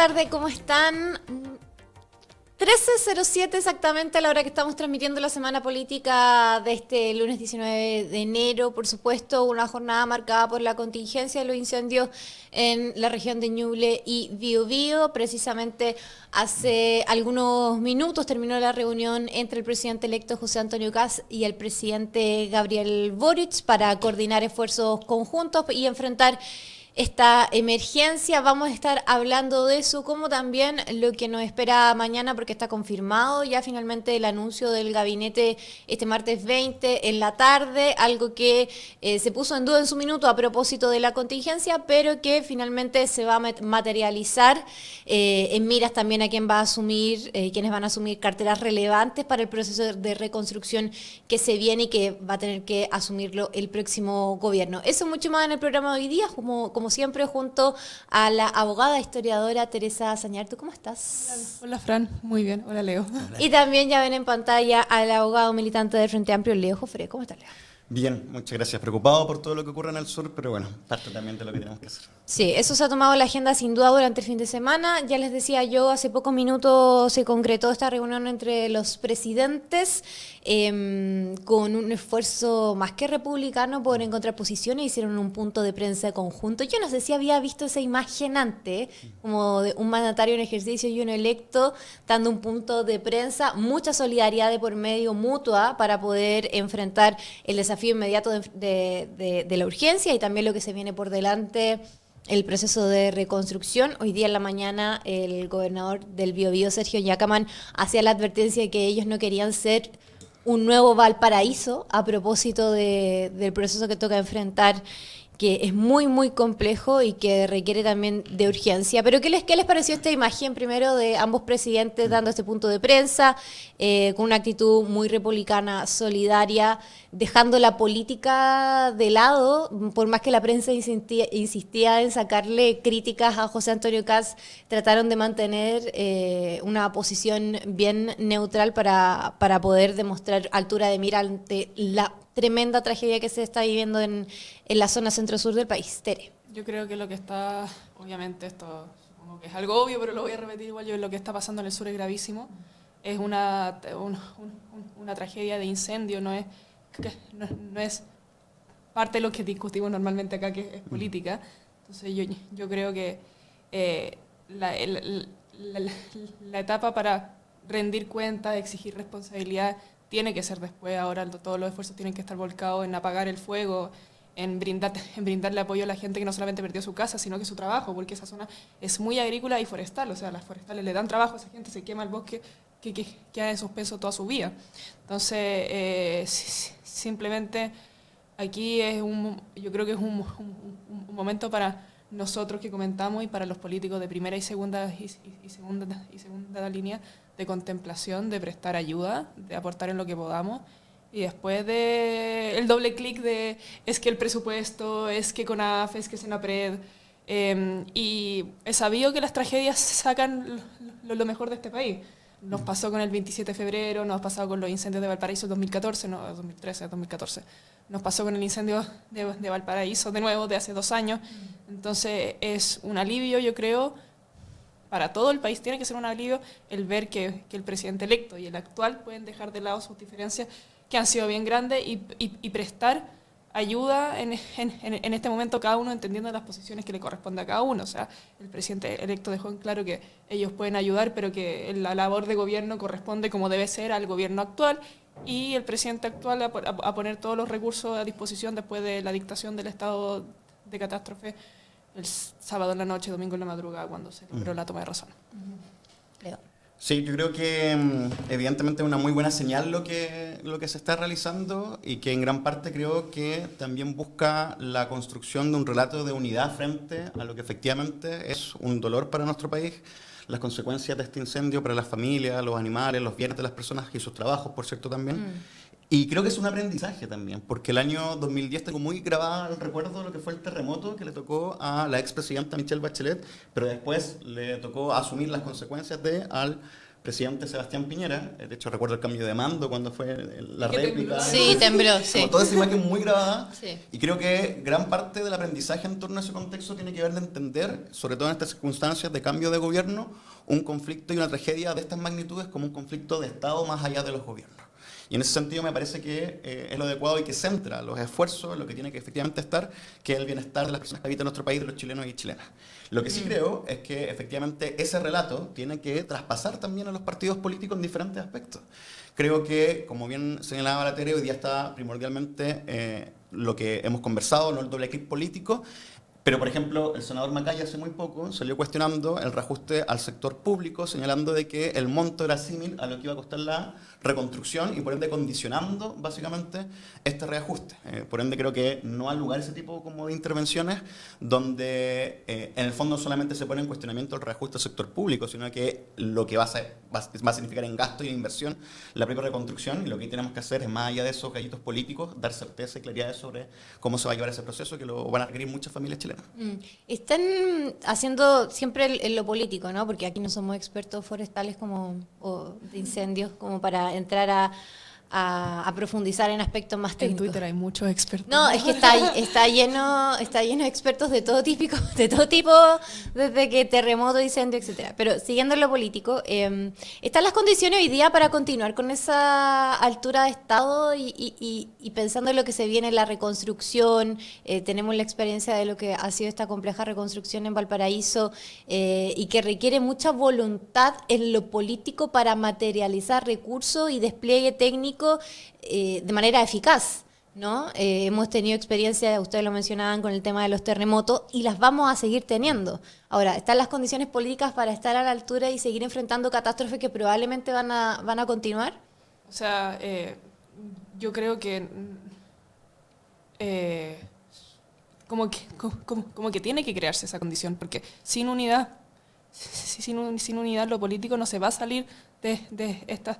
tarde, ¿cómo están? 13:07 exactamente a la hora que estamos transmitiendo la semana política de este lunes 19 de enero. Por supuesto, una jornada marcada por la contingencia de los incendios en la región de Ñuble y Biobío. Precisamente hace algunos minutos terminó la reunión entre el presidente electo José Antonio Kast y el presidente Gabriel Boric para coordinar esfuerzos conjuntos y enfrentar esta emergencia. Vamos a estar hablando de eso, como también lo que nos espera mañana, porque está confirmado ya finalmente el anuncio del gabinete este martes 20 en la tarde, algo que se puso en duda en su minuto a propósito de la contingencia, pero que finalmente se va a materializar en miras también a quién va a asumir, quienes van a asumir carteras relevantes para el proceso de reconstrucción que se viene y que va a tener que asumirlo el próximo gobierno. Eso mucho más en el programa de hoy día, como siempre, junto a la abogada historiadora Teresa Sañartu. ¿Cómo estás? Hola Fran, muy bien. Hola Leo. Hola. Y también ya ven en pantalla al abogado militante del Frente Amplio, Leo Jofre. ¿Cómo estás, Leo? Bien, muchas gracias. Preocupado por todo lo que ocurre en el sur, pero bueno, parte también de lo que tenemos que hacer. Sí, eso se ha tomado la agenda sin duda durante el fin de semana. Ya les decía yo, hace pocos minutos se concretó esta reunión entre los presidentes con un esfuerzo más que republicano por encontrar posiciones. Hicieron un punto de prensa conjunto. Yo no sé si había visto esa imagen antes, como de un mandatario en ejercicio y uno electo dando un punto de prensa. Mucha solidaridad de por medio mutua para poder enfrentar el desafío inmediato de la urgencia y también lo que se viene por delante, el proceso de reconstrucción. Hoy día en la mañana el gobernador del Biobío, Sergio Yacamán, hacía la advertencia de que ellos no querían ser un nuevo Valparaíso a propósito del proceso que toca enfrentar, que es muy, muy complejo y que requiere también de urgencia. Pero ¿qué les pareció esta imagen primero de ambos presidentes dando este punto de prensa, con una actitud muy republicana, solidaria, dejando la política de lado? Por más que la prensa insistía en sacarle críticas a José Antonio Kast, trataron de mantener una posición bien neutral para poder demostrar altura de mira ante la tremenda tragedia que se está viviendo en la zona centro-sur del país. Tere. Yo creo que lo que está, obviamente esto supongo que es algo obvio, pero lo voy a repetir igual, lo que está pasando en el sur es gravísimo. Es una tragedia de incendio, no es parte de lo que discutimos normalmente acá, que es política. Entonces yo creo que la etapa para rendir cuentas, exigir responsabilidad, tiene que ser después. Ahora todos los esfuerzos tienen que estar volcados en apagar el fuego, en brindarle apoyo a la gente que no solamente perdió su casa, sino que su trabajo, porque esa zona es muy agrícola y forestal. O sea, las forestales le dan trabajo a esa gente, se quema el bosque que ha en suspenso toda su vida. Entonces, simplemente aquí yo creo que es un momento para nosotros que comentamos y para los políticos de primera y segunda línea, de contemplación, de prestar ayuda, de aportar en lo que podamos. Y después de el doble clic de es que el presupuesto, es que CONAF, es que Senapred, y he sabido que las tragedias sacan lo mejor de este país. Nos pasó con el 27 de febrero, nos ha pasado con los incendios de Valparaíso 2014, no, 2013, 2014. Nos pasó con el incendio de Valparaíso de nuevo, de hace 2 años. Entonces es un alivio, yo creo, para todo el país. Tiene que ser un alivio el ver que el presidente electo y el actual pueden dejar de lado sus diferencias, que han sido bien grandes, y prestar ayuda en este momento, cada uno entendiendo las posiciones que le corresponde a cada uno. O sea, el presidente electo dejó en claro que ellos pueden ayudar, pero que la labor de gobierno corresponde como debe ser al gobierno actual, y el presidente actual a poner todos los recursos a disposición después de la dictación del estado de catástrofe el sábado en la noche, domingo en la madrugada, cuando se logró la toma de razón. Leo. Sí, yo creo que evidentemente es una muy buena señal lo que se está realizando, y que en gran parte creo que también busca la construcción de un relato de unidad frente a lo que efectivamente es un dolor para nuestro país, las consecuencias de este incendio para las familias, los animales, los bienes de las personas y sus trabajos, por cierto, también. Y creo que es un aprendizaje también, porque el año 2010 tengo muy grabado el recuerdo de lo que fue el terremoto que le tocó a la expresidenta Michelle Bachelet, pero después le tocó asumir las consecuencias al presidente Sebastián Piñera. De hecho, recuerdo el cambio de mando cuando fue la Que réplica. tembló. Sí, tembló, sí. Como toda esa imagen muy grabada. Sí. Y creo que gran parte del aprendizaje en torno a ese contexto tiene que ver de entender, sobre todo en estas circunstancias de cambio de gobierno, un conflicto y una tragedia de estas magnitudes como un conflicto de Estado más allá de los gobiernos. Y en ese sentido me parece que es lo adecuado y que centra los esfuerzos en lo que tiene que efectivamente estar, que es el bienestar de las personas que habitan nuestro país, de los chilenos y chilenas. Lo que sí creo es que efectivamente ese relato tiene que traspasar también a los partidos políticos en diferentes aspectos. Creo que, como bien señalaba la Tere, hoy día está primordialmente lo que hemos conversado, no el doble clic político. Pero, por ejemplo, el senador Macaya hace muy poco salió cuestionando el reajuste al sector público, señalando de que el monto era símil a lo que iba a costar la reconstrucción y, por ende, condicionando, básicamente, este reajuste. Por ende, creo que no hay lugar ese tipo como de intervenciones donde, en el fondo, solamente se pone en cuestionamiento el reajuste al sector público, sino que lo que va a significar en gasto y en inversión la propia reconstrucción, y lo que tenemos que hacer es, más allá de esos gallitos políticos, dar certeza y claridad sobre cómo se va a llevar ese proceso, que lo van a requerir muchas familias chilenas. Están haciendo siempre en lo político, ¿no? Porque aquí no somos expertos forestales o de incendios como para entrar a profundizar en aspectos más En técnicos. Twitter hay muchos expertos. No, es que está lleno de expertos de todo tipo, desde que terremoto, incendio, etcétera. Pero siguiendo en lo político, ¿están las condiciones hoy día para continuar con esa altura de Estado y pensando en lo que se viene, la reconstrucción? Tenemos la experiencia de lo que ha sido esta compleja reconstrucción en Valparaíso y que requiere mucha voluntad en lo político para materializar recursos y despliegue técnico de manera eficaz, ¿no? Hemos tenido experiencias, ustedes lo mencionaban, con el tema de los terremotos y las vamos a seguir teniendo. Ahora, ¿están las condiciones políticas para estar a la altura y seguir enfrentando catástrofes que probablemente van a continuar? O sea, yo creo que como que tiene que crearse esa condición, porque sin unidad lo político no se va a salir de estas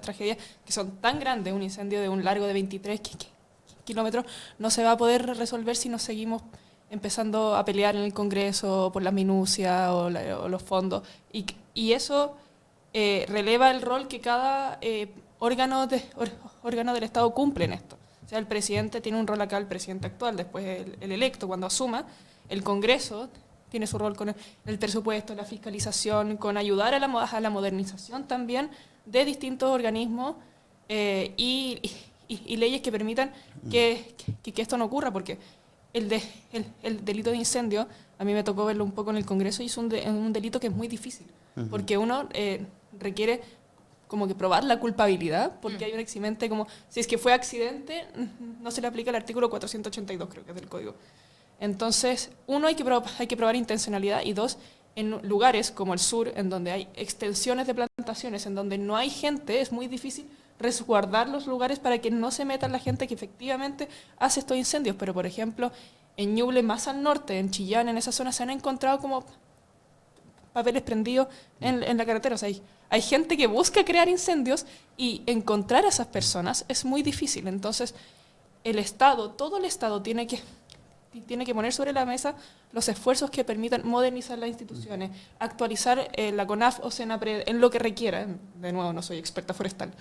tragedias que son tan grandes. Un incendio de un largo de 23 kilómetros no se va a poder resolver si nos seguimos empezando a pelear en el Congreso por las minucias o los fondos. Y eso releva el rol que cada órgano del Estado cumple en esto. O sea, el presidente tiene un rol acá, el presidente actual, después el electo, cuando asuma. El Congreso tiene su rol con el presupuesto, la fiscalización, con ayudar a la modernización también de distintos organismos y leyes que permitan que esto no ocurra, porque el delito de incendio, a mí me tocó verlo un poco en el Congreso, y es un delito que es muy difícil, porque uno requiere como que probar la culpabilidad, porque hay un eximente como, si es que fue accidente, no se le aplica el artículo 482, creo que es del Código. Entonces, uno, hay que probar intencionalidad, y dos, en lugares como el sur, en donde hay extensiones de plantaciones, en donde no hay gente, es muy difícil resguardar los lugares para que no se meta la gente que efectivamente hace estos incendios. Pero, por ejemplo, en Ñuble, más al norte, en Chillán, en esa zona, se han encontrado como papeles prendidos en la carretera. O sea, hay gente que busca crear incendios, y encontrar a esas personas es muy difícil. Entonces, todo el Estado tiene que poner sobre la mesa los esfuerzos que permitan modernizar las instituciones, actualizar la CONAF o Senapred en lo que requiera. De nuevo, no soy experta forestal.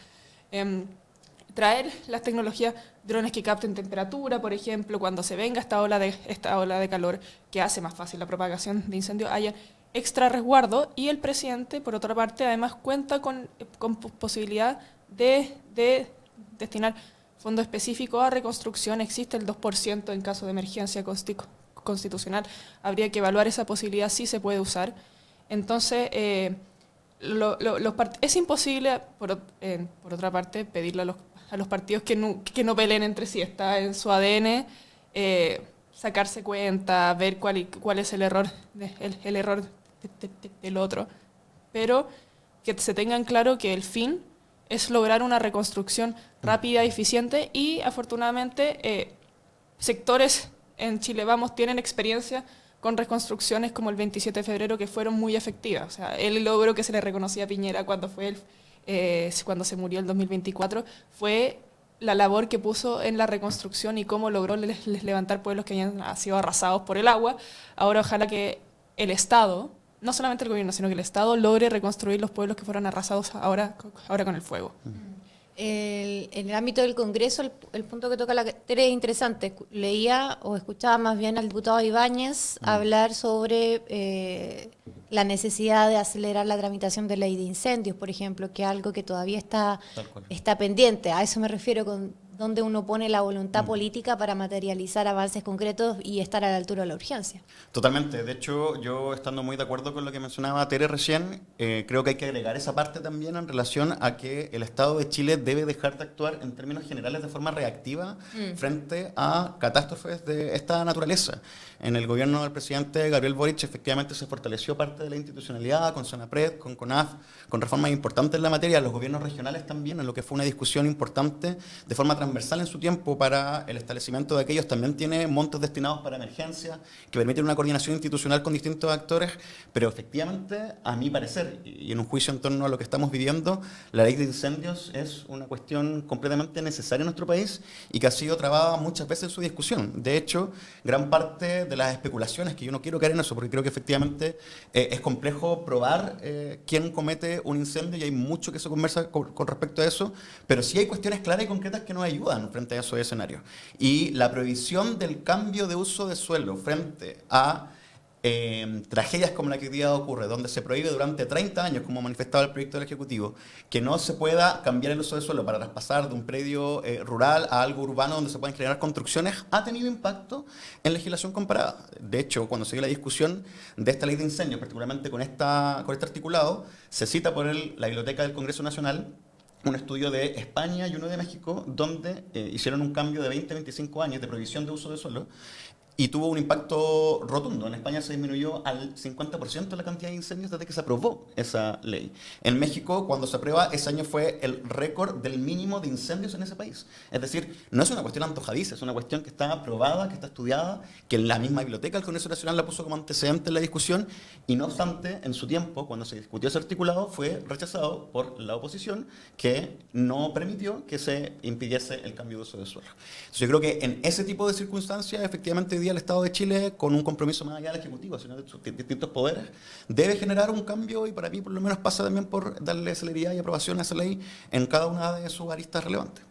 Traer las tecnologías, drones que capten temperatura, por ejemplo, cuando se venga esta ola de calor que hace más fácil la propagación de incendios, haya extra resguardo. Y el presidente, por otra parte, además cuenta con posibilidad de destinar fondo específico a reconstrucción. Existe el 2% en caso de emergencia constitucional. Habría que evaluar esa posibilidad, si se puede usar. Entonces, es imposible, por otra parte, pedirle a los partidos que no peleen entre sí. Está en su ADN sacarse cuenta, ver cuál es el error del otro. Pero que se tengan claro que el fin es lograr una reconstrucción rápida y eficiente, y afortunadamente sectores en Chile Vamos tienen experiencia con reconstrucciones como el 27 de febrero, que fueron muy efectivas. O sea, el logro que se le reconocía a Piñera cuando se murió el 2024 fue la labor que puso en la reconstrucción y cómo logró levantar pueblos que habían sido arrasados por el agua. Ahora ojalá que el Estado no solamente el gobierno, sino que el Estado logre reconstruir los pueblos que fueron arrasados ahora con el fuego. En el ámbito del Congreso, el punto que toca la Tere es interesante. Leía o escuchaba más bien al diputado Ibáñez hablar sobre la necesidad de acelerar la tramitación de ley de incendios, por ejemplo, que es algo que todavía está pendiente. A eso me refiero con donde uno pone la voluntad política para materializar avances concretos y estar a la altura de la urgencia. Totalmente. De hecho, yo estando muy de acuerdo con lo que mencionaba Tere recién, creo que hay que agregar esa parte también en relación a que el Estado de Chile debe dejar de actuar en términos generales de forma reactiva frente a catástrofes de esta naturaleza. En el gobierno del presidente Gabriel Boric efectivamente se fortaleció parte de la institucionalidad con Sonapred, con CONAF, con reformas importantes en la materia, los gobiernos regionales también, en lo que fue una discusión importante de forma transversal en su tiempo para el establecimiento de aquellos, también tiene montos destinados para emergencias que permiten una coordinación institucional con distintos actores, pero efectivamente, a mi parecer, y en un juicio en torno a lo que estamos viviendo, la ley de incendios es una cuestión completamente necesaria en nuestro país y que ha sido trabada muchas veces en su discusión. De hecho, gran parte de las especulaciones, que yo no quiero caer en eso, porque creo que efectivamente es complejo probar quién comete un incendio y hay mucho que se conversa con respecto a eso, pero sí hay cuestiones claras y concretas que nos ayudan frente a esos escenarios. Y la prohibición del cambio de uso de suelo frente a tragedias como la que hoy día ocurre, donde se prohíbe durante 30 años, como manifestaba el proyecto del Ejecutivo, que no se pueda cambiar el uso de suelo para traspasar de un predio rural a algo urbano donde se pueden generar construcciones, ha tenido impacto en legislación comparada. De hecho, cuando se dio la discusión de esta ley de incendios, particularmente con este articulado, se cita por la Biblioteca del Congreso Nacional un estudio de España y uno de México, donde hicieron un cambio de 20-25 años de prohibición de uso de suelo, y tuvo un impacto rotundo. En España se disminuyó al 50% la cantidad de incendios desde que se aprobó esa ley. En México, cuando se aprueba, ese año fue el récord del mínimo de incendios en ese país. Es decir, no es una cuestión antojadiza, es una cuestión que está aprobada, que está estudiada, que la misma biblioteca del Congreso Nacional la puso como antecedente en la discusión, y no obstante, en su tiempo, cuando se discutió ese articulado, fue rechazado por la oposición, que no permitió que se impidiese el cambio de uso de suelo. Entonces, yo creo que en ese tipo de circunstancias, efectivamente, hoy día el Estado de Chile, con un compromiso más allá del Ejecutivo, sino de sus distintos poderes, debe generar un cambio, y para mí por lo menos pasa también por darle celeridad y aprobación a esa ley en cada una de sus aristas relevantes.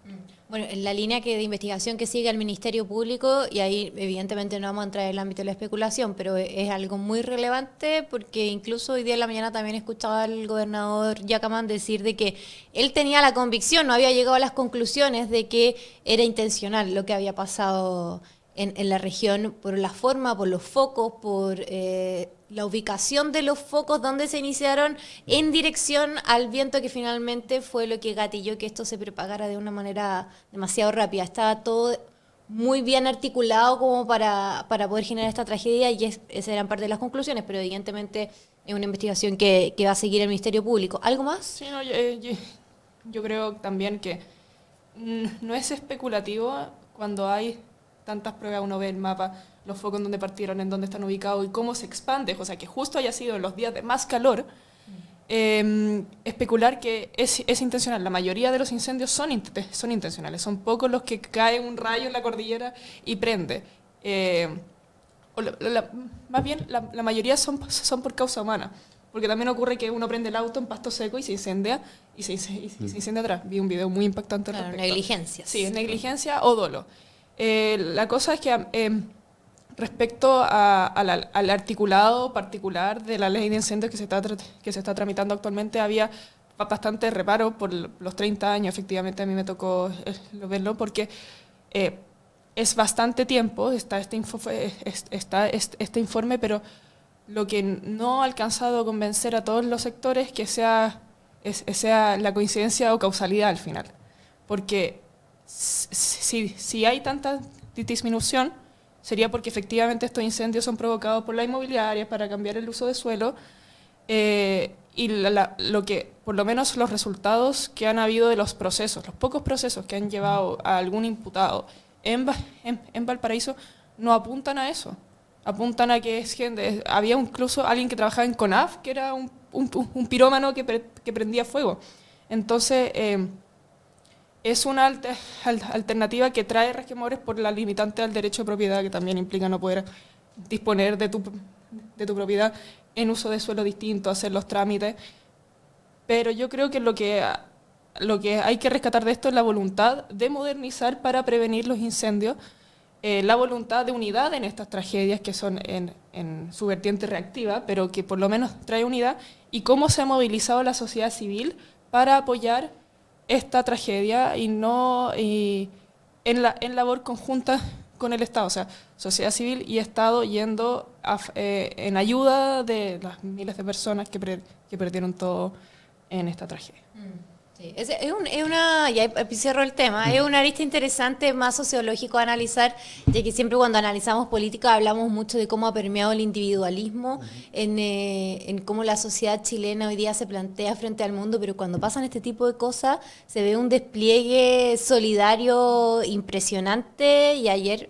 Bueno, en la línea de investigación que sigue el Ministerio Público, y ahí evidentemente no vamos a entrar en el ámbito de la especulación, pero es algo muy relevante porque incluso hoy día en la mañana también escuchaba al gobernador Yacamán decir de que él tenía la convicción, no había llegado a las conclusiones de que era intencional lo que había pasado en la región, por la forma, por los focos, por la ubicación de los focos donde se iniciaron en dirección al viento, que finalmente fue lo que gatilló que esto se propagara de una manera demasiado rápida. Estaba todo muy bien articulado como para poder generar esta tragedia, y esas eran parte de las conclusiones, pero evidentemente es una investigación que va a seguir el Ministerio Público. ¿Algo más? Sí, no, yo creo también que no es especulativo cuando hay tantas pruebas, uno ve el mapa, los focos en donde partieron, en dónde están ubicados y cómo se expande, o sea, que justo haya sido en los días de más calor, especular que es intencional. La mayoría de los incendios son intencionales, son pocos los que cae un rayo en la cordillera y prende. Más bien, la mayoría son por causa humana, porque también ocurre que uno prende el auto en pasto seco y se incendia, y se incendia atrás. Vi un video muy impactante al respecto. Negligencia. Sí, negligencia o dolo. La cosa es que respecto al articulado particular de la ley de incendios que se está tramitando actualmente, había bastante reparo por los 30 años. Efectivamente, a mí me tocó verlo porque es bastante tiempo, está este informe, pero lo que no ha alcanzado a convencer a todos los sectores que sea la coincidencia o causalidad al final. Porque si hay tanta disminución, sería porque efectivamente estos incendios son provocados por la inmobiliaria para cambiar el uso de suelo, y lo que, por lo menos los resultados que han habido de los procesos, los pocos procesos que han llevado a algún imputado en Valparaíso, no apuntan a eso. Apuntan a que es gente. Había incluso alguien que trabajaba en CONAF, que era un pirómano que prendía fuego. Entonces, es una alternativa que trae resquemores por la limitante al derecho de propiedad, que también implica no poder disponer de tu propiedad en uso de suelo distinto, hacer los trámites. Pero yo creo que lo que hay que rescatar de esto es la voluntad de modernizar para prevenir los incendios, la voluntad de unidad en estas tragedias que son en su vertiente reactiva, pero que por lo menos trae unidad, y cómo se ha movilizado la sociedad civil para apoyar esta tragedia y en labor conjunta con el Estado, o sea, sociedad civil y Estado yendo en ayuda de las miles de personas que perdieron todo en esta tragedia. Sí, ya cierro el tema, es una arista interesante, más sociológico a analizar, ya que siempre cuando analizamos política hablamos mucho de cómo ha permeado el individualismo en cómo la sociedad chilena hoy día se plantea frente al mundo, pero cuando pasan este tipo de cosas se ve un despliegue solidario impresionante, y ayer,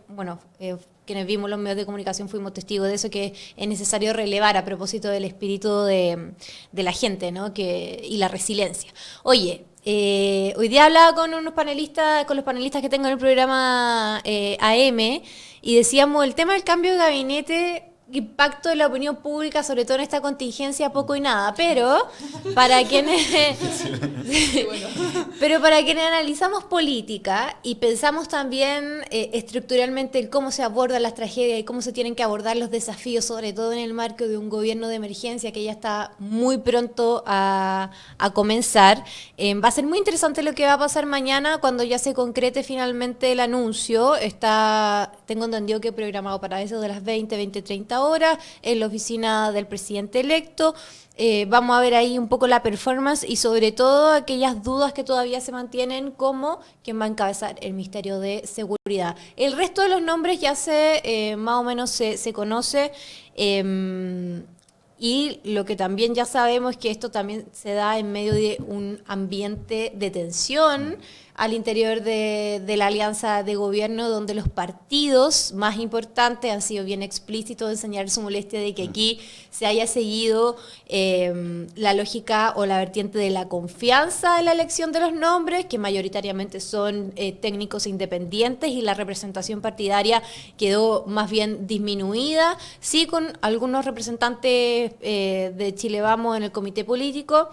quienes vimos los medios de comunicación fuimos testigos de eso, que es necesario relevar a propósito del espíritu de la gente, ¿no? Y la resiliencia. Oye, hoy día hablaba con los panelistas que tengo en el programa AM, y decíamos el tema del cambio de gabinete, impacto en la opinión pública, sobre todo en esta contingencia, poco y nada, pero para quienes analizamos política y pensamos también estructuralmente en cómo se abordan las tragedias y cómo se tienen que abordar los desafíos, sobre todo en el marco de un gobierno de emergencia que ya está muy pronto a comenzar, va a ser muy interesante lo que va a pasar mañana cuando ya se concrete finalmente el anuncio. Tengo entendido que programado para eso de las 20:30 horas en la oficina del presidente electo. Vamos a ver ahí un poco la performance y sobre todo aquellas dudas que todavía se mantienen, como quién va a encabezar el Ministerio de Seguridad. El resto de los nombres ya más o menos se conoce, y lo que también ya sabemos es que esto también se da en medio de un ambiente de tensión al interior de la alianza de gobierno, donde los partidos más importantes han sido bien explícitos en señalar su molestia de que aquí se haya seguido la lógica o la vertiente de la confianza en la elección de los nombres, que mayoritariamente son técnicos independientes, y la representación partidaria quedó más bien disminuida, sí, con algunos representantes de Chile Vamos en el comité político,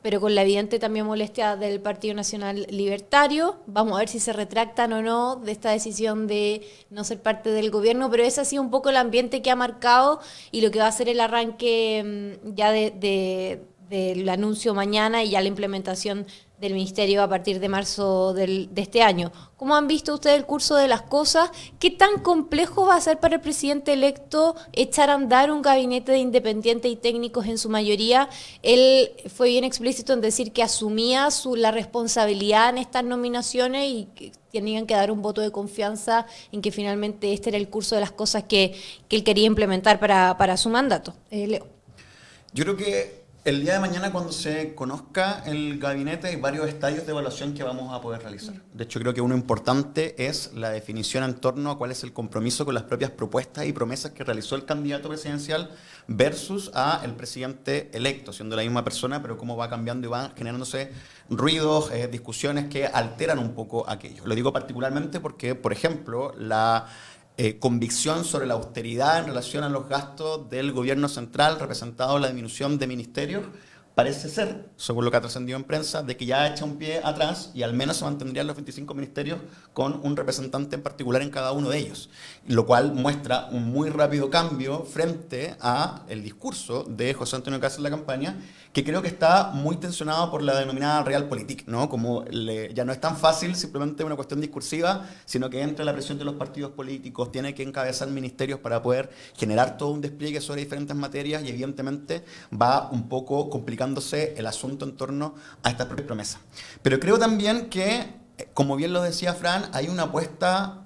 pero con la evidente también molestia del Partido Nacional Libertario. Vamos a ver si se retractan o no de esta decisión de no ser parte del gobierno, pero ese ha sido un poco el ambiente que ha marcado y lo que va a ser el arranque ya del anuncio mañana y ya la implementación del ministerio a partir de marzo de este año. ¿Cómo han visto ustedes el curso de las cosas? ¿Qué tan complejo va a ser para el presidente electo echar a andar un gabinete de independientes y técnicos en su mayoría? Él fue bien explícito en decir que asumía la responsabilidad en estas nominaciones y que tenían que dar un voto de confianza en que finalmente este era el curso de las cosas que él quería implementar para su mandato. Leo. Yo creo que el día de mañana, cuando se conozca el gabinete, hay varios estadios de evaluación que vamos a poder realizar. De hecho, creo que uno importante es la definición en torno a cuál es el compromiso con las propias propuestas y promesas que realizó el candidato presidencial versus a el presidente electo, siendo la misma persona, pero cómo va cambiando y van generándose ruidos, discusiones que alteran un poco aquello. Lo digo particularmente porque, por ejemplo, la convicción sobre la austeridad en relación a los gastos del gobierno central, representado en la disminución de ministerios, parece ser, según lo que ha trascendido en prensa, de que ya echa un pie atrás y al menos se mantendrían los 25 ministerios con un representante en particular en cada uno de ellos, lo cual muestra un muy rápido cambio frente a el discurso de José Antonio Kast en la campaña, que creo que está muy tensionado por la denominada Realpolitik, ¿no? Como ya no es tan fácil simplemente una cuestión discursiva, sino que entra la presión de los partidos políticos, tiene que encabezar ministerios para poder generar todo un despliegue sobre diferentes materias y evidentemente va un poco complicándose el asunto en torno a estas propias promesas. Pero creo también que, como bien lo decía Fran, hay una apuesta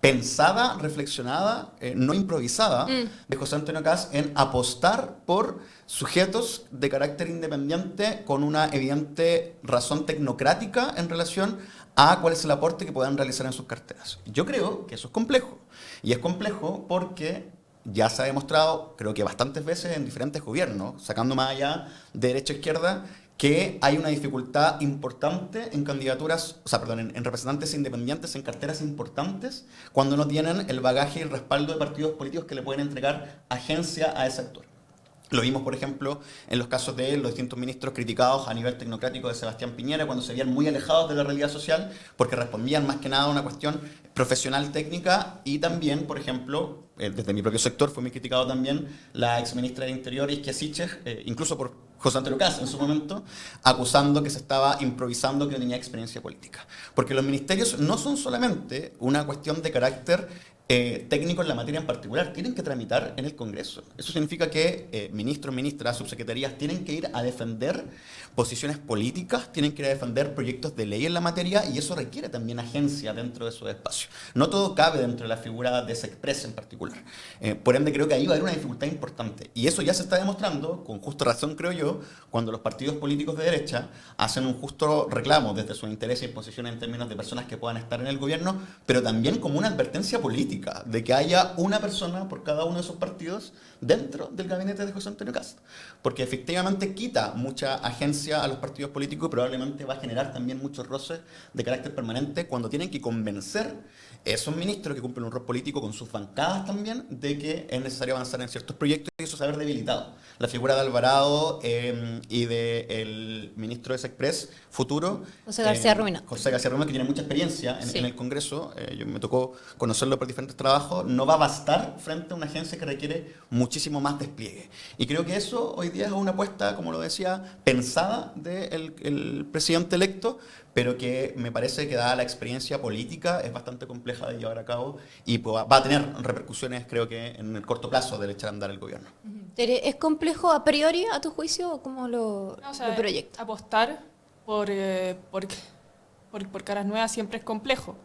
pensada, reflexionada, no improvisada, de José Antonio Kast en apostar por sujetos de carácter independiente con una evidente razón tecnocrática en relación a cuál es el aporte que puedan realizar en sus carteras. Yo creo que eso es complejo, y es complejo porque ya se ha demostrado, creo que bastantes veces en diferentes gobiernos, sacando más allá de derecha a izquierda, que hay una dificultad importante en candidaturas, en representantes independientes, en carteras importantes, cuando no tienen el bagaje y el respaldo de partidos políticos que le pueden entregar agencia a ese actor. Lo vimos, por ejemplo, en los casos de los distintos ministros criticados a nivel tecnocrático de Sebastián Piñera, cuando se veían muy alejados de la realidad social, porque respondían más que nada a una cuestión profesional, técnica, y también, por ejemplo, desde mi propio sector fue muy criticado también la exministra del Interior, Isquia Siches, incluso por José Antonio Kast en su momento, acusando que se estaba improvisando, que no tenía experiencia política. Porque los ministerios no son solamente una cuestión de carácter técnicos en la materia en particular, tienen que tramitar en el Congreso. Eso significa que ministros, ministras, subsecretarías tienen que ir a defender posiciones políticas, tienen que ir a defender proyectos de ley en la materia y eso requiere también agencia dentro de esos espacios. No todo cabe dentro de la figura de Sexpress en particular. Por ende, creo que ahí va a haber una dificultad importante. Y eso ya se está demostrando, con justa razón creo yo, cuando los partidos políticos de derecha hacen un justo reclamo desde sus intereses y posiciones en términos de personas que puedan estar en el gobierno, pero también como una advertencia política de que haya una persona por cada uno de esos partidos dentro del gabinete de José Antonio Kast. Porque efectivamente quita mucha agencia a los partidos políticos y probablemente va a generar también muchos roces de carácter permanente cuando tienen que convencer a esos ministros que cumplen un rol político con sus bancadas también de que es necesario avanzar en ciertos proyectos y eso se ha debilitado. La figura de Alvarado y del ministro de Sexpress futuro, José García Rumina. José García Rumina, que tiene mucha experiencia en el Congreso, yo me tocó conocerlo por diferentes trabajos, no va a bastar frente a una agencia que requiere muchísimo más despliegue. Y creo que eso hoy día es una apuesta, como lo decía, pensada del presidente electo, pero que me parece que dada la experiencia política es bastante compleja de llevar a cabo y va a tener repercusiones, creo que en el corto plazo, del echar a andar el gobierno. Tere, ¿es complejo a priori, a tu juicio, o cómo lo proyectas? Apostar por caras nuevas siempre es complejo,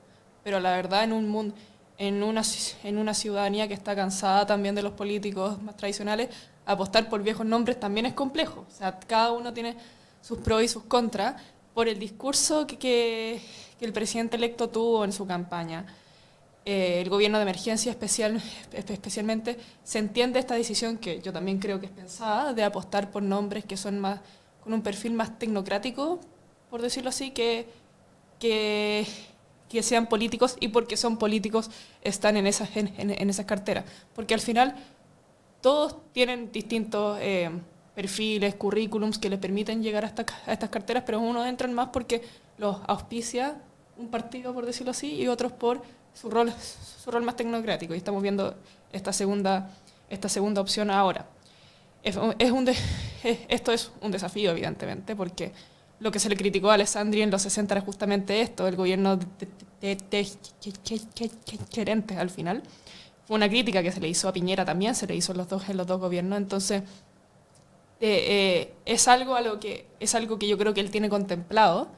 pero la verdad en un mundo, en una ciudadanía que está cansada también de los políticos más tradicionales, apostar por viejos nombres también es complejo. O sea, cada uno tiene sus pros y sus contras por el discurso que el presidente electo tuvo en su campaña. El gobierno de emergencia especialmente se entiende esta decisión, que yo también creo que es pensada, de apostar por nombres que son más con un perfil más tecnocrático, por decirlo así, que sean políticos, y porque son políticos están en esas carteras. Porque al final todos tienen distintos perfiles, currículums que les permiten llegar a estas carteras, pero unos entran más porque los auspicia un partido, por decirlo así, y otros por su rol más tecnocrático. Y estamos viendo esta segunda opción ahora. Esto es un desafío, evidentemente, porque lo que se le criticó a Alessandri en los 60 era justamente esto, el gobierno de gerentes al final. Fue una crítica que se le hizo a Piñera también, se le hizo en los dos gobiernos. Entonces, es algo que yo creo que él tiene contemplado.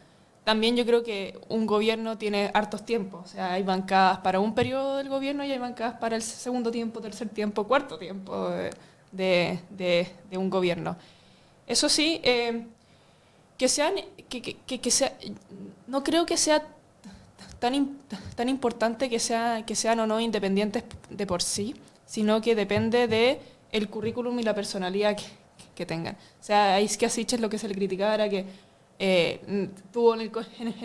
También yo creo que un gobierno tiene hartos tiempos. O sea, hay bancadas para un periodo del gobierno y hay bancadas para el segundo tiempo, tercer tiempo, cuarto tiempo de un gobierno. Eso sí, no creo que sea tan importante que sean o no independientes de por sí, sino que depende del currículum y la personalidad que tengan. O sea, a Isquia Siches lo que se le criticaba era que estuvo en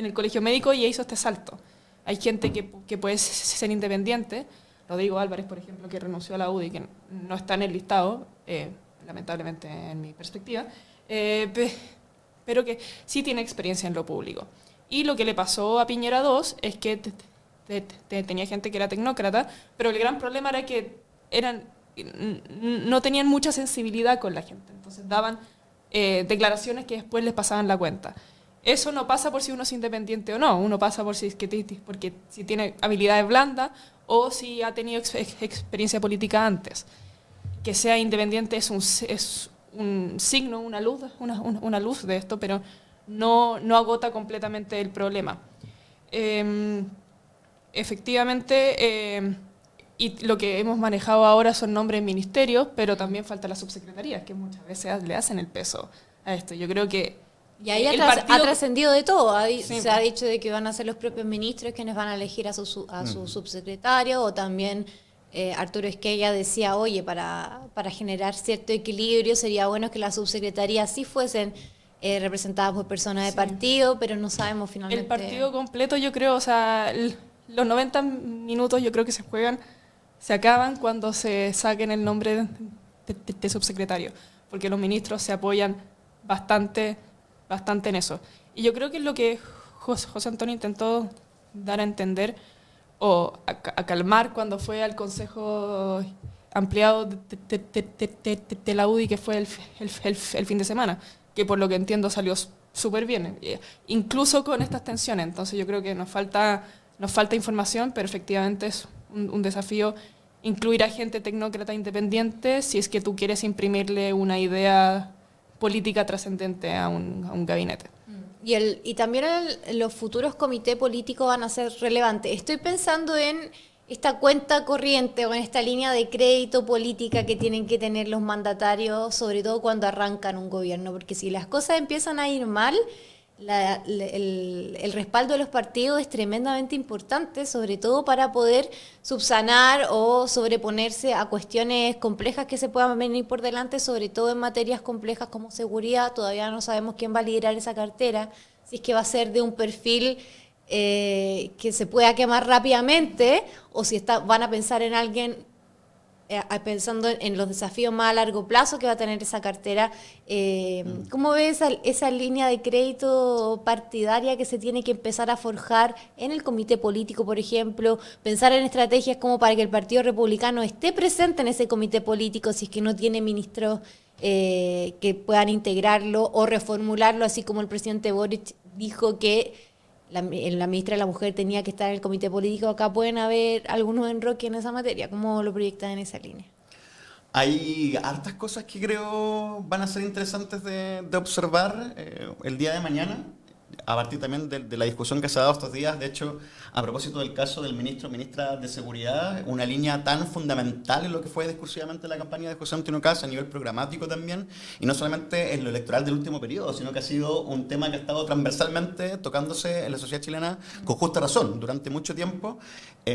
el colegio médico y hizo este salto. Hay gente que puede ser independiente. Rodrigo Álvarez, por ejemplo, que renunció a la UDI, que no está en el listado, lamentablemente en mi perspectiva, pero que sí tiene experiencia en lo público. Y lo que le pasó a Piñera 2 es que tenía gente que era tecnócrata, pero el gran problema era que no tenían mucha sensibilidad con la gente. Entonces daban declaraciones que después les pasaban la cuenta. Eso no pasa por si uno es independiente o no, uno pasa porque si tiene habilidades blandas o si ha tenido experiencia política antes. Que sea independiente es un signo, una luz de esto, pero no agota completamente el problema. Efectivamente, y lo que hemos manejado ahora son nombres en ministerios, pero también falta las subsecretarías, que muchas veces le hacen el peso a esto. Yo creo que y ahí ha trascendido de todo. Se ha dicho de que van a ser los propios ministros quienes van a elegir a su subsecretario, o también Arturo Esquella decía, oye, para generar cierto equilibrio sería bueno que las subsecretarías sí fuesen representadas por personas de partido, pero no sabemos finalmente. El partido completo, yo creo, o sea, los 90 minutos yo creo que se acaban cuando se saquen el nombre de subsecretario, porque los ministros se apoyan bastante en eso. Y yo creo que es lo que José Antonio intentó dar a entender o a calmar cuando fue al Consejo Ampliado de la UDI, que fue el fin de semana, que por lo que entiendo salió súper bien, incluso con estas tensiones. Entonces yo creo que nos falta información, pero efectivamente es un desafío incluir a gente tecnócrata independiente si es que tú quieres imprimirle una idea política trascendente a un gabinete. Y también los futuros comités políticos van a ser relevantes. Estoy pensando en esta cuenta corriente o en esta línea de crédito política que tienen que tener los mandatarios, sobre todo cuando arrancan un gobierno, porque si las cosas empiezan a ir mal, el respaldo de los partidos es tremendamente importante, sobre todo para poder subsanar o sobreponerse a cuestiones complejas que se puedan venir por delante, sobre todo en materias complejas como seguridad. Todavía no sabemos quién va a liderar esa cartera, si es que va a ser de un perfil que se pueda quemar rápidamente o si van a pensar en alguien pensando en los desafíos más a largo plazo que va a tener esa cartera. ¿Cómo ves esa línea de crédito partidaria que se tiene que empezar a forjar en el comité político, por ejemplo? Pensar en estrategias como para que el Partido Republicano esté presente en ese comité político si es que no tiene ministros que puedan integrarlo o reformularlo, así como el presidente Boric dijo que la ministra de la Mujer tenía que estar en el comité político. Acá pueden haber algunos enroques en esa materia. ¿Cómo lo proyectan en esa línea? Hay hartas cosas que creo van a ser interesantes de observar el día de mañana, a partir también de la discusión que se ha dado estos días. De hecho, a propósito del caso del ministra de Seguridad, una línea tan fundamental en lo que fue discursivamente la campaña de José Antonio Kast a nivel programático también, y no solamente en lo electoral del último periodo, sino que ha sido un tema que ha estado transversalmente tocándose en la sociedad chilena con justa razón durante mucho tiempo.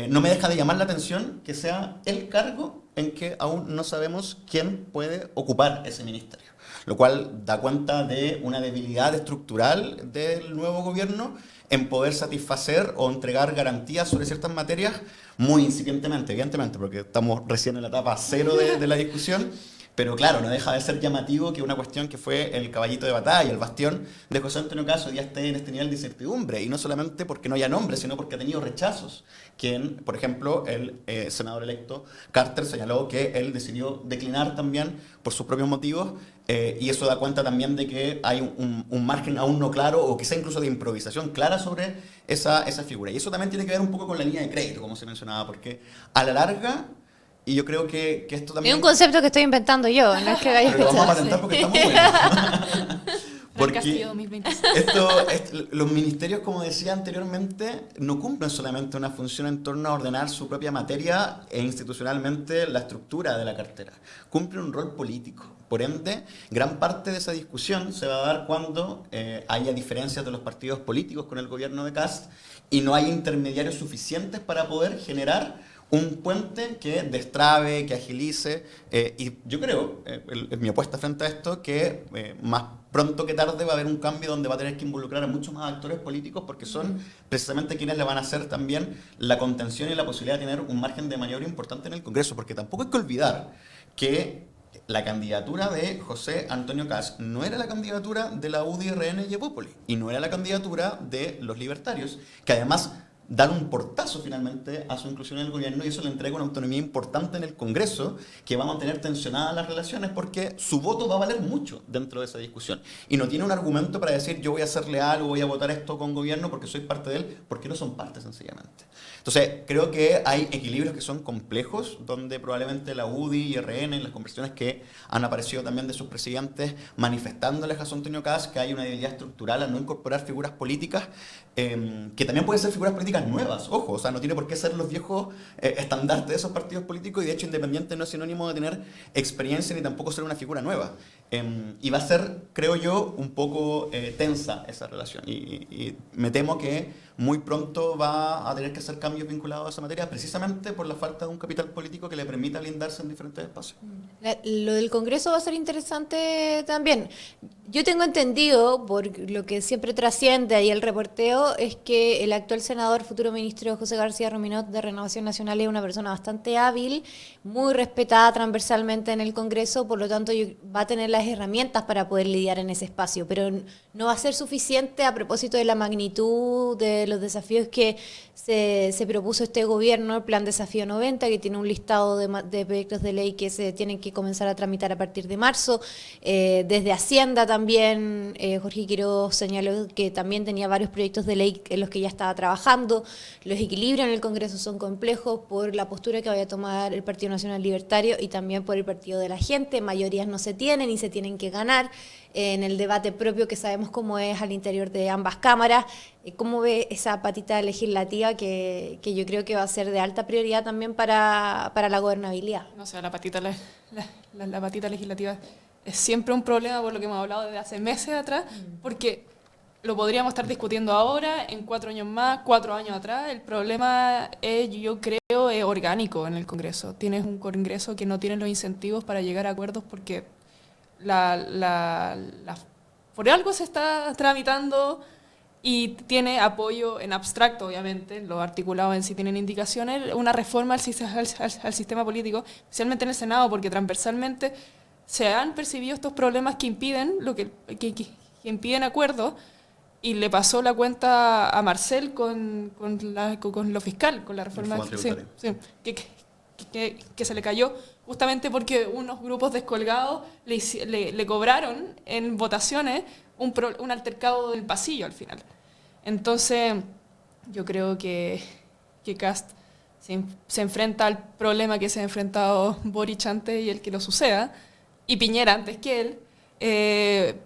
No me deja de llamar la atención que sea el cargo en que aún no sabemos quién puede ocupar ese ministerio, lo cual da cuenta de una debilidad estructural del nuevo gobierno en poder satisfacer o entregar garantías sobre ciertas materias muy incipientemente, evidentemente, porque estamos recién en la etapa cero de la discusión. Pero claro, no deja de ser llamativo que una cuestión que fue el caballito de batalla, el bastión de José Antonio Kast, ya esté en este nivel de incertidumbre, y no solamente porque no haya nombre, sino porque ha tenido rechazos. Quien, por ejemplo, el senador electo Carter señaló que él decidió declinar también por sus propios motivos, y eso da cuenta también de que hay un margen aún no claro, o quizá incluso de improvisación clara sobre esa figura. Y eso también tiene que ver un poco con la línea de crédito, como se mencionaba, porque a la larga... Y yo creo que esto también... Es un concepto que estoy inventando yo, no es que vaya a Pero lo vamos a patentar porque estamos buenos. Porque 2026. los ministerios, como decía anteriormente, no cumplen solamente una función en torno a ordenar su propia materia e institucionalmente la estructura de la cartera. Cumplen un rol político. Por ende, gran parte de esa discusión se va a dar cuando haya diferencias de los partidos políticos con el gobierno de Kast y no hay intermediarios suficientes para poder generar un puente que destrabe, que agilice, y yo creo, es mi apuesta frente a esto, que más pronto que tarde va a haber un cambio donde va a tener que involucrar a muchos más actores políticos, porque son precisamente quienes le van a hacer también la contención y la posibilidad de tener un margen de maniobra importante en el Congreso, porque tampoco hay que olvidar que la candidatura de José Antonio Kast no era la candidatura de la UDI, RN y Evópolis, y no era la candidatura de los libertarios, que además dan un portazo finalmente a su inclusión en el gobierno, y eso le entrega una autonomía importante en el Congreso que va a mantener tensionadas las relaciones, porque su voto va a valer mucho dentro de esa discusión y no tiene un argumento para decir yo voy a ser leal o voy a votar esto con gobierno porque soy parte de él, porque no son parte sencillamente. Entonces creo que hay equilibrios que son complejos, donde probablemente la UDI y RN, en las conversaciones que han aparecido también de sus presidentes manifestándole a José Antonio Kast que hay una debilidad estructural a no incorporar figuras políticas, que también pueden ser figuras políticas nuevas, ojo, o sea, no tiene por qué ser los viejos estandartes de esos partidos políticos, y de hecho independiente no es sinónimo de tener experiencia ni tampoco ser una figura nueva. Y va a ser, creo yo, un poco tensa esa relación, y me temo que muy pronto va a tener que hacer cambios vinculados a esa materia, precisamente por la falta de un capital político que le permita blindarse en diferentes espacios. Lo del Congreso va a ser interesante también. Yo tengo entendido, por lo que siempre trasciende ahí el reporteo, es que el actual senador, futuro ministro José García Ruminot de Renovación Nacional es una persona bastante hábil, muy respetada transversalmente en el Congreso, por lo tanto va a tener las herramientas para poder lidiar en ese espacio, pero no va a ser suficiente a propósito de la magnitud de los desafíos que se propuso este gobierno, el Plan Desafío 90, que tiene un listado de proyectos de ley que se tienen que comenzar a tramitar a partir de marzo, desde Hacienda también, Jorge Quiroz señaló que también tenía varios proyectos de ley en los que ya estaba trabajando. Los equilibrios en el Congreso son complejos por la postura que vaya a tomar el Partido Nacional Libertario y también por el Partido de la Gente. Mayorías no se tienen y se tienen que ganar en el debate propio que sabemos cómo es al interior de ambas cámaras. ¿Cómo ve esa patita legislativa que yo creo que va a ser de alta prioridad también para la gobernabilidad? No sé, la patita legislativa es siempre un problema, por lo que hemos hablado desde hace meses atrás, porque lo podríamos estar discutiendo ahora, en 4 años más, 4 años atrás. El problema es, yo creo, es orgánico en el Congreso. Tienes un Congreso que no tiene los incentivos para llegar a acuerdos porque por algo se está tramitando y tiene apoyo en abstracto, obviamente, los articulados en sí tienen indicaciones, una reforma al sistema político, especialmente en el Senado, porque transversalmente se han percibido estos problemas que impiden que impiden acuerdos, y le pasó la cuenta a Marcel con lo fiscal, con la reforma que se le cayó justamente porque unos grupos descolgados le cobraron en votaciones un altercado del pasillo al final. Entonces, yo creo que Kast se enfrenta al problema que se ha enfrentado Boric antes y el que lo suceda, y Piñera antes que él,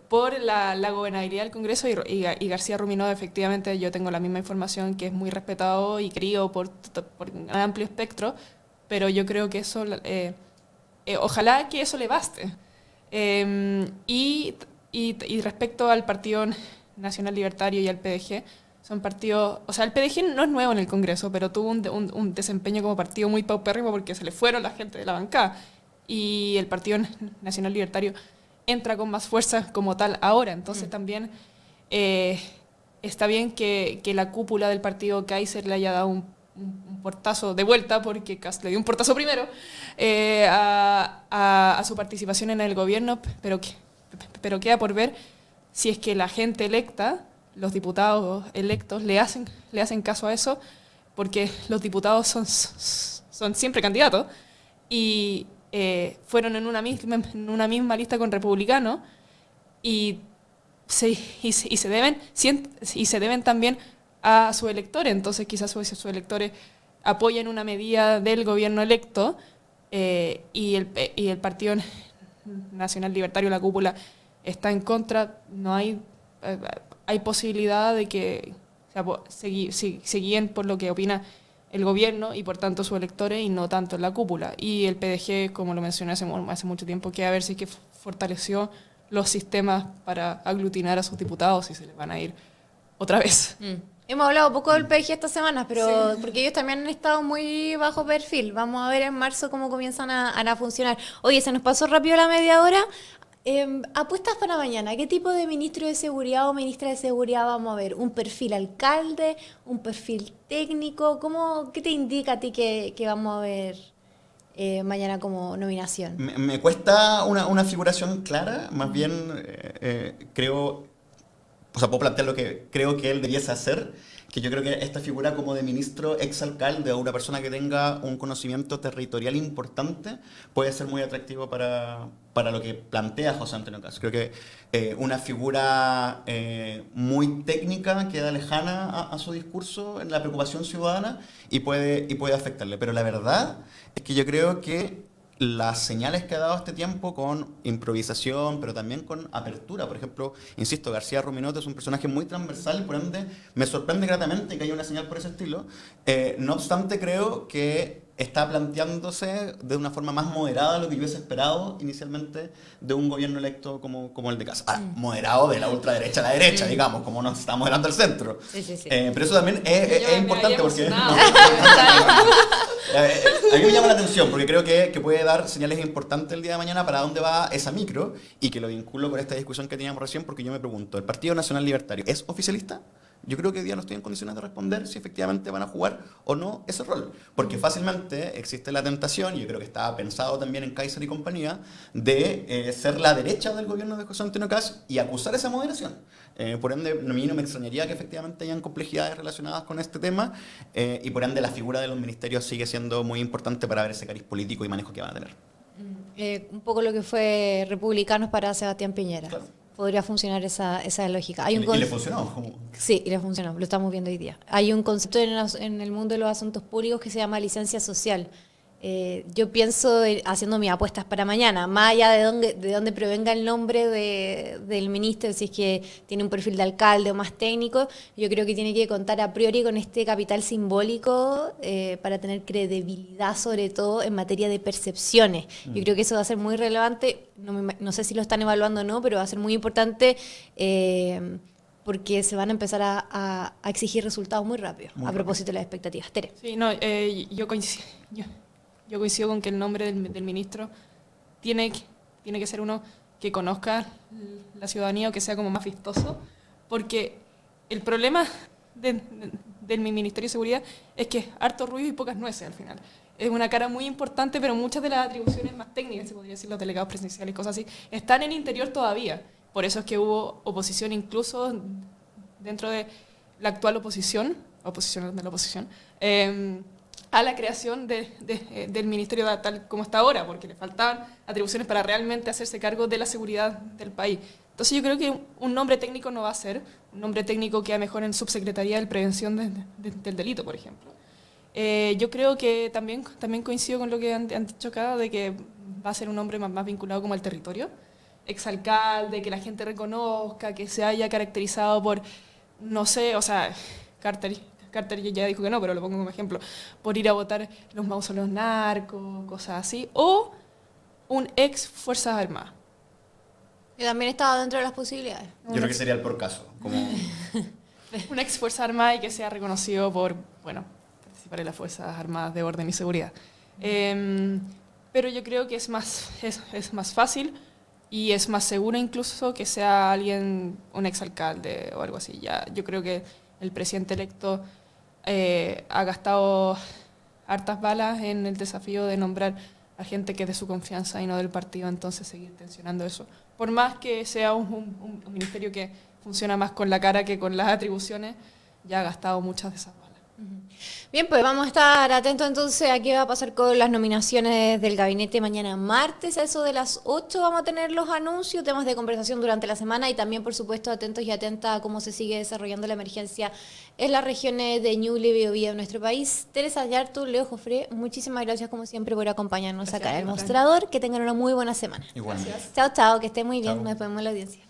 por la gobernabilidad del Congreso, y García Ruminot, efectivamente, yo tengo la misma información, que es muy respetado y querido por un amplio espectro, pero yo creo que eso, ojalá que eso le baste. Y respecto al Partido Nacional Libertario y al PDG, son partidos, o sea, el PDG no es nuevo en el Congreso, pero tuvo un desempeño como partido muy paupérrimo porque se le fueron la gente de la bancada, y el Partido Nacional Libertario entra con más fuerza como tal ahora. Entonces también está bien que la cúpula del partido Kaiser le haya dado un portazo de vuelta, porque Kast le dio un portazo primero a su participación en el gobierno, pero queda por ver si es que la gente electa, los diputados electos, le hacen caso a eso, porque los diputados son siempre candidatos y fueron en una misma lista con republicanos, y se deben también a sus electores. Entonces quizás sus electores apoyen una medida del gobierno electo, y el Partido Nacional Libertario, la cúpula, está en contra. No hay posibilidad de que se guíen por lo que opina el gobierno y por tanto sus electores, y no tanto la cúpula. Y el PDG, como lo mencioné hace mucho tiempo, que a ver si es que fortaleció los sistemas para aglutinar a sus diputados, y se les van a ir otra vez. Hemos hablado poco del PDG esta semana, pero sí, porque ellos también han estado muy bajo perfil. Vamos a ver en marzo cómo comienzan a funcionar. Oye, se nos pasó rápido la media hora. Apuestas para mañana. ¿Qué tipo de ministro de seguridad o ministra de seguridad vamos a ver? ¿Un perfil alcalde? ¿Un perfil técnico? ¿Qué te indica a ti que vamos a ver mañana como nominación? Me cuesta una figuración clara. Más bien creo, o sea, puedo plantear lo que creo que él debiese hacer, que yo creo que esta figura como de ministro exalcalde, o una persona que tenga un conocimiento territorial importante, puede ser muy atractivo para lo que plantea José Antonio Kast. Creo que una figura muy técnica queda lejana a su discurso en la preocupación ciudadana y puede afectarle. Pero la verdad es que yo creo que las señales que ha dado este tiempo con improvisación, pero también con apertura. Por ejemplo, insisto, García Ruminot es un personaje muy transversal, por ende me sorprende gratamente que haya una señal por ese estilo. No obstante, creo que está planteándose de una forma más moderada de lo que yo hubiese esperado inicialmente de un gobierno electo como el de Kast. Moderado de la ultraderecha a la derecha, digamos, como nos está moderando el centro. Sí. Pero eso también es importante porque... A mí me llama la atención porque creo que puede dar señales importantes el día de mañana para dónde va esa micro y que lo vinculo con esta discusión que teníamos recién porque yo me pregunto, ¿el Partido Nacional Libertario es oficialista? Yo creo que hoy día no estoy en condiciones de responder si efectivamente van a jugar o no ese rol. Porque fácilmente existe la tentación, y yo creo que estaba pensado también en Kaiser y compañía, de ser la derecha del gobierno de José Antonio Kast y acusar esa moderación. Por ende, a mí no me extrañaría que efectivamente hayan complejidades relacionadas con este tema y por ende la figura de los ministerios sigue siendo muy importante para ver ese cariz político y manejo que van a tener. Un poco lo que fue Republicanos para Sebastián Piñera. Claro. Podría funcionar esa lógica. Y le funcionó. Sí, y le funcionó, lo estamos viendo hoy día. Hay un concepto en el mundo de los asuntos públicos que se llama licencia social. Yo pienso, haciendo mis apuestas para mañana, más allá de dónde provenga el nombre del ministro, si es que tiene un perfil de alcalde o más técnico, yo creo que tiene que contar a priori con este capital simbólico para tener credibilidad, sobre todo en materia de percepciones. Yo creo que eso va a ser muy relevante, no sé si lo están evaluando o no, pero va a ser muy importante porque se van a empezar a exigir resultados muy rápido, a propósito de las expectativas. Tere. Sí, no, yo coincido con que el nombre del ministro tiene que ser uno que conozca la ciudadanía o que sea como más vistoso, porque el problema del Ministerio de Seguridad es que es harto ruido y pocas nueces al final. Es una cara muy importante, pero muchas de las atribuciones más técnicas, se podría decir, los delegados presidenciales y cosas así, están en el interior todavía. Por eso es que hubo oposición incluso dentro de la actual oposición de la oposición, a la creación del ministerio tal como está ahora, porque le faltaban atribuciones para realmente hacerse cargo de la seguridad del país. Entonces yo creo que un nombre técnico no va a ser, un nombre técnico queda mejor en Subsecretaría de Prevención del Delito, por ejemplo. Yo creo que también coincido con lo que han dicho acá, de que va a ser un nombre más vinculado como al territorio, exalcalde, que la gente reconozca, que se haya caracterizado por, no sé, o sea, Carter ya dijo que no, pero lo pongo como ejemplo, por ir a votar los mausoleos narcos, cosas así, o un ex Fuerzas Armadas. Que también estaba dentro de las posibilidades. Yo creo que sería el por caso. Un ex Fuerza Armada y que sea reconocido por, participar en las Fuerzas Armadas de Orden y Seguridad. Pero yo creo que es más fácil y es más seguro incluso que sea alguien, un exalcalde o algo así. Ya, yo creo que el presidente electo ha gastado hartas balas en el desafío de nombrar a gente que es de su confianza y no del partido, entonces seguir tensionando eso. Por más que sea un ministerio que funciona más con la cara que con las atribuciones, ya ha gastado muchas de esas balas. Bien, pues vamos a estar atentos entonces a qué va a pasar con las nominaciones del gabinete mañana martes. A eso de las 8 vamos a tener los anuncios, temas de conversación durante la semana y también, por supuesto, atentos y atentas a cómo se sigue desarrollando la emergencia en las regiones de Ñuble y Biobío de nuestro país. Teresa Yartu, Leo Jofré, muchísimas gracias como siempre por acompañarnos acá en el mostrador. Que tengan una muy buena semana. Igual. Chao, chao, que esté muy bien. Chao. Nos vemos en la audiencia.